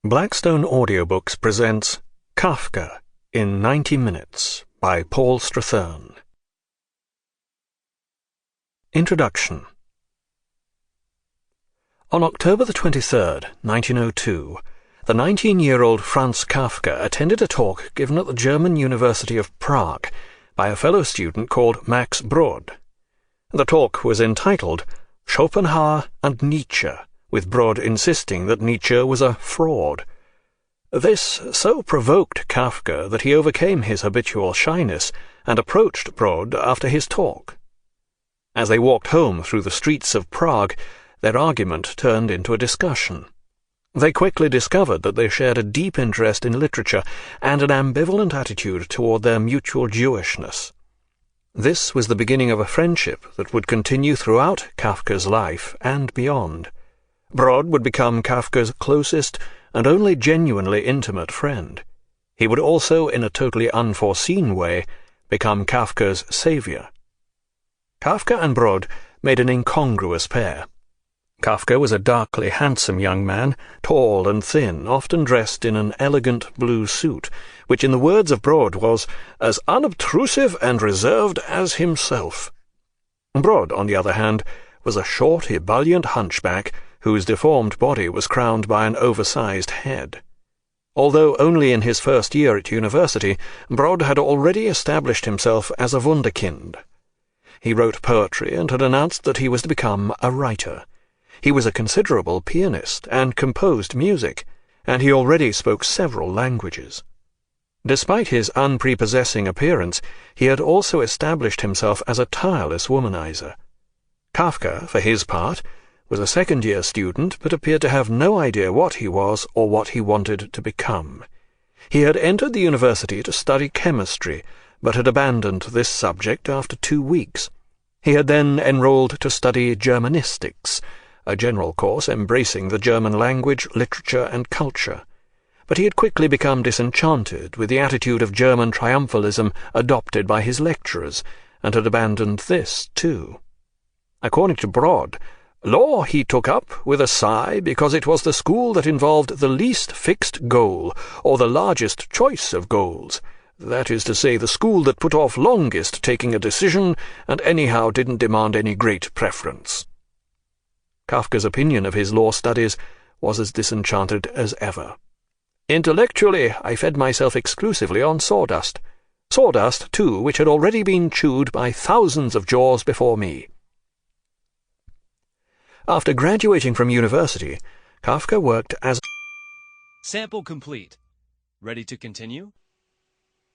Blackstone Audiobooks presents Kafka in 90 Minutes by Paul Strathern. Introduction. On October the 23rd, 1902, the 19-year-old Franz Kafka attended a talk given at the German University of Prague by a fellow student called Max Brod. The talk was entitled Schopenhauer and Nietzsche, with Brod insisting that Nietzsche was a fraud. This so provoked Kafka that he overcame his habitual shyness and approached Brod after his talk. As they walked home through the streets of Prague, their argument turned into a discussion. They quickly discovered that they shared a deep interest in literature and an ambivalent attitude toward their mutual Jewishness. This was the beginning of a friendship that would continue throughout Kafka's life and beyond. Brod would become Kafka's closest and only genuinely intimate friend. He would also, in a totally unforeseen way, become Kafka's savior. Kafka and Brod made an incongruous pair. Kafka was a darkly handsome young man, tall and thin, often dressed in an elegant blue suit, which in the words of Brod was as unobtrusive and reserved as himself. Brod, on the other hand, was a short, ebullient hunchback, whose deformed body was crowned by an oversized head. Although only in his first year at university, Brod had already established himself as a wunderkind. He wrote poetry and had announced that he was to become a writer. He was a considerable pianist and composed music, and he already spoke several languages. Despite his unprepossessing appearance, he had also established himself as a tireless womanizer. Kafka, for his part, was a second-year student, but appeared to have no idea what he was or what he wanted to become. He had entered the university to study chemistry, but had abandoned this subject after 2 weeks. He had then enrolled to study Germanistics, a general course embracing the German language, literature, and culture. But he had quickly become disenchanted with the attitude of German triumphalism adopted by his lecturers, and had abandoned this too. According to Brod, law he took up with a sigh because it was the school that involved the least fixed goal, or the largest choice of goals. That is to say, the school that put off longest taking a decision and anyhow didn't demand any great preference. Kafka's opinion of his law studies was as disenchanted as ever. Intellectually, I fed myself exclusively on sawdust. Sawdust, too, which had already been chewed by thousands of jaws before me. After graduating from university, Kafka worked as... Sample complete. Ready to continue?